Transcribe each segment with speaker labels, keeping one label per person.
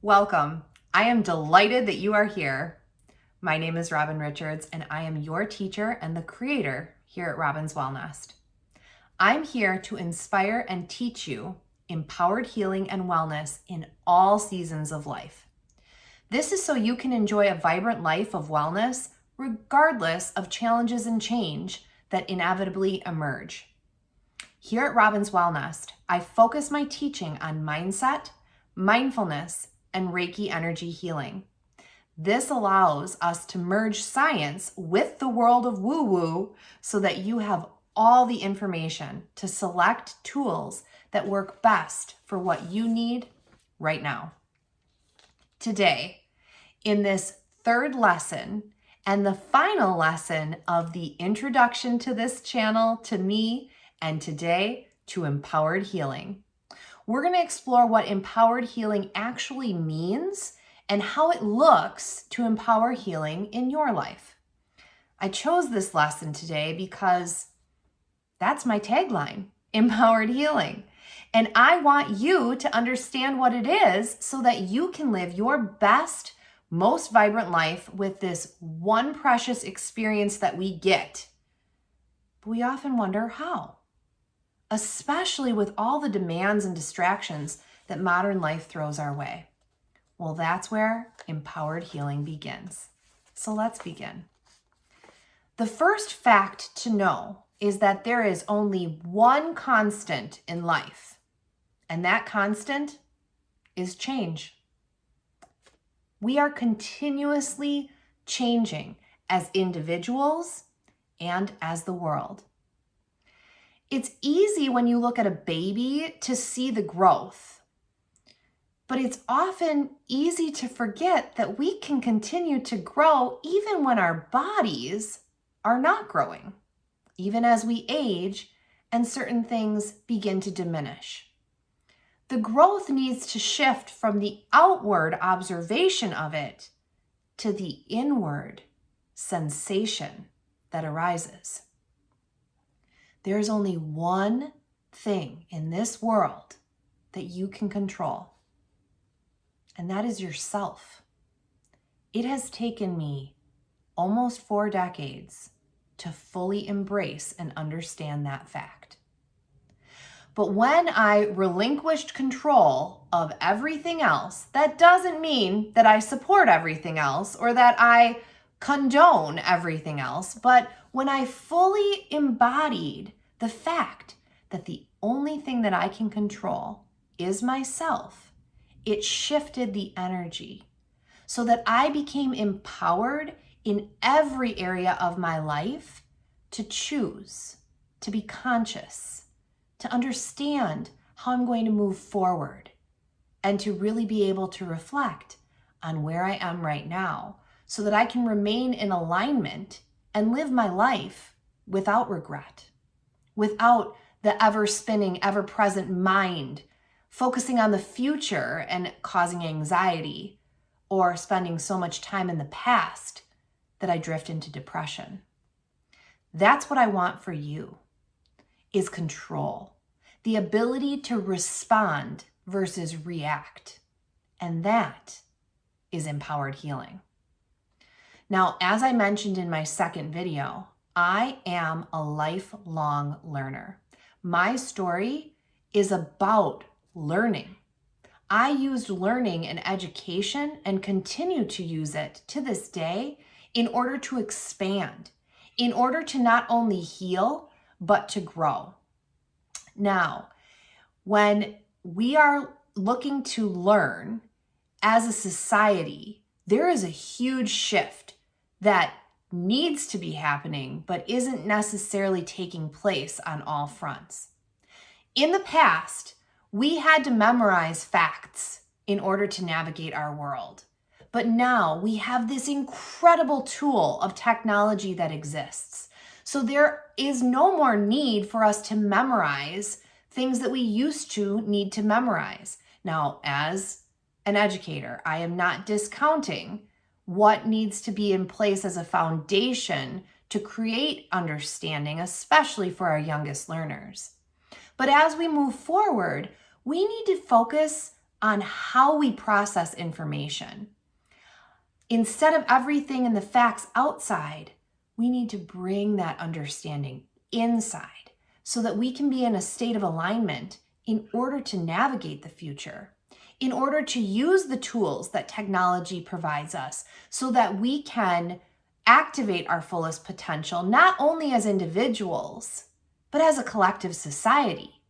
Speaker 1: Welcome. I am delighted that you are here. My name is Robin Richards, and I am your teacher and the creator here at Robin's WellNest. I'm here to inspire and teach you empowered healing and wellness in all seasons of life. This is so you can enjoy a vibrant life of wellness regardless of challenges and change that inevitably emerge. Here at Robin's WellNest, I focus my teaching on mindset, mindfulness, and Reiki energy healing. This allows us to merge science with the world of woo-woo so that you have all the information to select tools that work best for what you need right now. Today, in this third lesson and the final lesson of the introduction to this channel, to me, and today to empowered healing, we're going to explore what empowered healing actually means and how it looks to empower healing in your life. I chose this lesson today because that's my tagline, empowered healing. And I want you to understand what it is so that you can live your best, most vibrant life with this one precious experience that we get. But we often wonder how, especially with all the demands and distractions that modern life throws our way. Well, that's where empowered healing begins. So let's begin. The first fact to know is that there is only one constant in life, and that constant is change. We are continuously changing as individuals and as the world. It's easy when you look at a baby to see the growth, but it's often easy to forget that we can continue to grow even when our bodies are not growing, even as we age and certain things begin to diminish. The growth needs to shift from the outward observation of it to the inward sensation that arises. There's only one thing in this world that you can control, and that is yourself. It has taken me almost 4 decades to fully embrace and understand that fact. But when I relinquished control of everything else, that doesn't mean that I support everything else or that I condone everything else, but when I fully embodied the fact that the only thing that I can control is myself, it shifted the energy so that I became empowered in every area of my life to choose, to be conscious, to understand how I'm going to move forward, and to really be able to reflect on where I am right now so that I can remain in alignment and live my life without regret, without the ever-spinning, ever-present mind focusing on the future and causing anxiety, or spending so much time in the past that I drift into depression. That's what I want for you, is control, the ability to respond versus react. And that is empowered healing. Now, as I mentioned in my second video, I am a lifelong learner. My story is about learning. I used learning and education and continue to use it to this day in order to expand, in order to not only heal, but to grow. Now, when we are looking to learn as a society, there is a huge shift that needs to be happening, but isn't necessarily taking place on all fronts. In the past, we had to memorize facts in order to navigate our world. But now we have this incredible tool of technology that exists. So there is no more need for us to memorize things that we used to need to memorize. Now, as an educator, I am not discounting what needs to be in place as a foundation to create understanding, especially for our youngest learners. But as we move forward, we need to focus on how we process information. Instead of everything and the facts outside, we need to bring that understanding inside so that we can be in a state of alignment in order to navigate the future, in order to use the tools that technology provides us so that we can activate our fullest potential, not only as individuals, but as a collective society.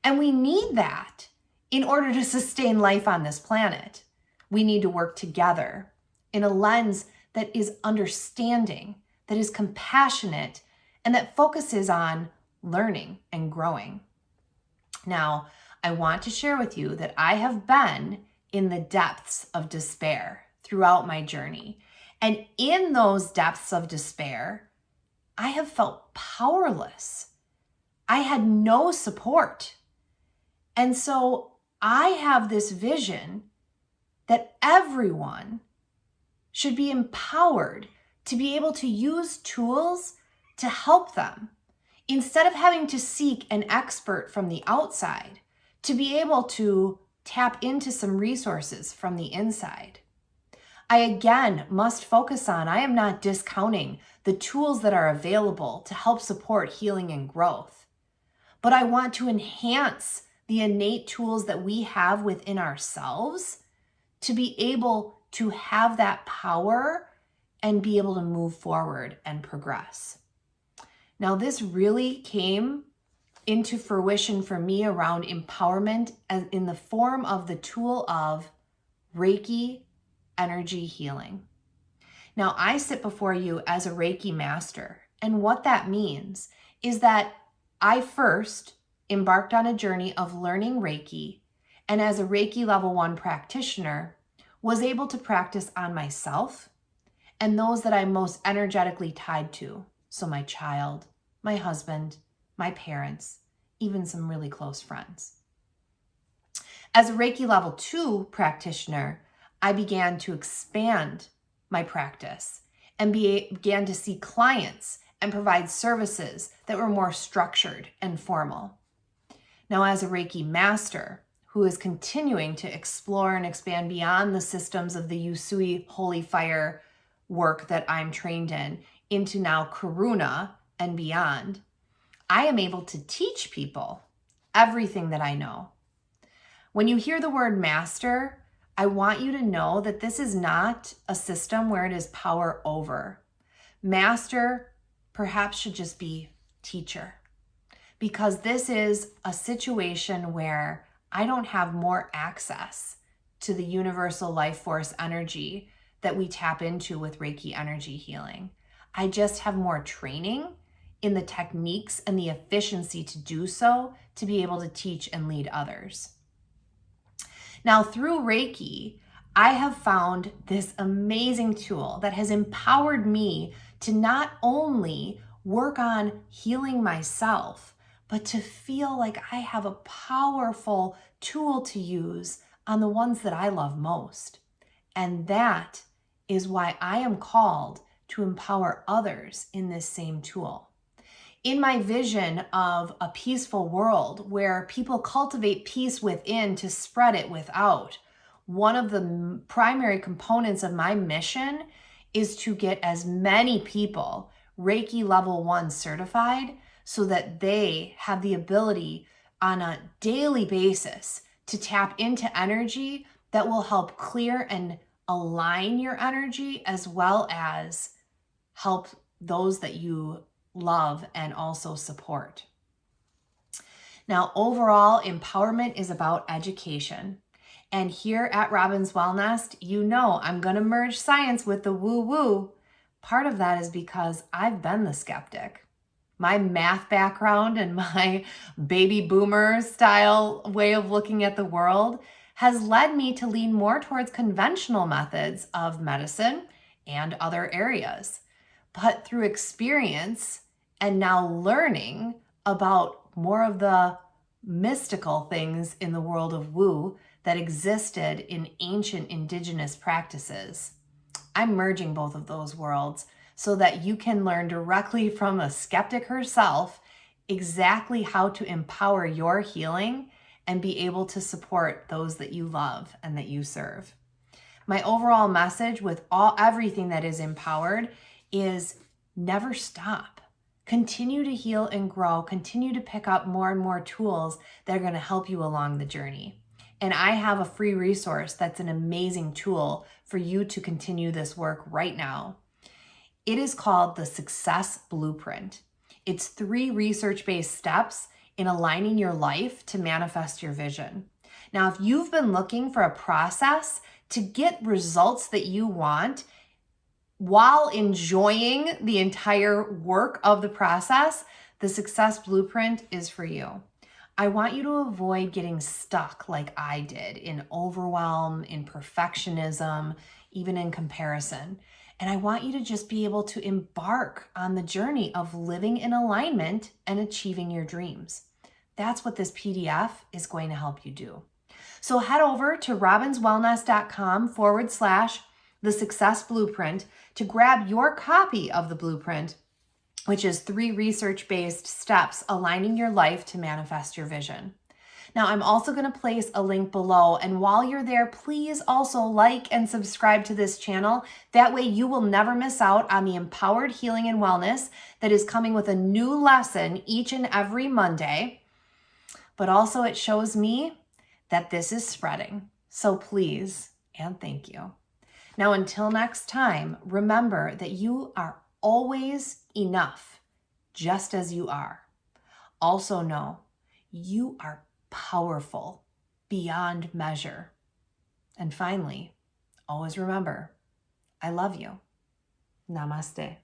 Speaker 1: And we need that in order to sustain life on this planet. We need to work together in a lens that is understanding, that is compassionate, and that focuses on learning and growing. Now, I want to share with you that I have been in the depths of despair throughout my journey. And in those depths of despair, I have felt powerless. I had no support. And so I have this vision that everyone should be empowered to be able to use tools to help them. Instead of having to seek an expert from the outside, to be able to tap into some resources from the inside. I again must focus on, I am not discounting the tools that are available to help support healing and growth, but I want to enhance the innate tools that we have within ourselves to be able to have that power and be able to move forward and progress. Now, this really came into fruition for me around empowerment in the form of the tool of Reiki energy healing. Now, I sit before you as a Reiki master, and what that means is that I first embarked on a journey of learning Reiki, and as a Reiki level 1 practitioner, was able to practice on myself and those that I'm most energetically tied to. So my child, my husband, my parents, even some really close friends. As a Reiki level 2 practitioner, I began to expand my practice and began to see clients and provide services that were more structured and formal. Now, as a Reiki master who is continuing to explore and expand beyond the systems of the Usui Holy Fire work that I'm trained in into now Karuna and beyond, I am able to teach people everything that I know. When you hear the word master, I want you to know that this is not a system where it is power over. Master perhaps should just be teacher, because this is a situation where I don't have more access to the universal life force energy that we tap into with Reiki energy healing. I just have more training in the techniques and the efficiency to do so, to be able to teach and lead others. Now, through Reiki, I have found this amazing tool that has empowered me to not only work on healing myself, but to feel like I have a powerful tool to use on the ones that I love most. And that is why I am called to empower others in this same tool. In my vision of a peaceful world where people cultivate peace within to spread it without, one of the primary components of my mission is to get as many people Reiki level 1 certified so that they have the ability on a daily basis to tap into energy that will help clear and align your energy, as well as help those that you love and also support. Now, overall, empowerment is about education. And here at Robin's WellNest, you know I'm going to merge science with the woo-woo. Part of that is because I've been the skeptic. My math background and my baby boomer style way of looking at the world has led me to lean more towards conventional methods of medicine and other areas. But through experience and now learning about more of the mystical things in the world of woo that existed in ancient indigenous practices, I'm merging both of those worlds so that you can learn directly from a skeptic herself exactly how to empower your healing and be able to support those that you love and that you serve. My overall message with everything that is empowered is never stop. Continue to heal and grow. Continue to pick up more and more tools that are going to help you along the journey. And I have a free resource that's an amazing tool for you to continue this work right now. It is called the Success Blueprint. It's 3 research-based steps in aligning your life to manifest your vision. Now, if you've been looking for a process to get results that you want while enjoying the entire work of the process, the Success Blueprint is for you. I want you to avoid getting stuck like I did in overwhelm, in perfectionism, even in comparison. And I want you to just be able to embark on the journey of living in alignment and achieving your dreams. That's what this PDF is going to help you do. So head over to robinswellness.com/the Success Blueprint to grab your copy of the blueprint, which is 3 research-based steps aligning your life to manifest your vision. Now, I'm also going to place a link below, and while you're there, please also like and subscribe to this channel. That way you will never miss out on the Empowered Healing and Wellness that is coming with a new lesson each and every Monday. But also it shows me that this is spreading. So please and thank you. Now, until next time, remember that you are always enough, just as you are. Also know you are powerful beyond measure. And finally, always remember, I love you. Namaste.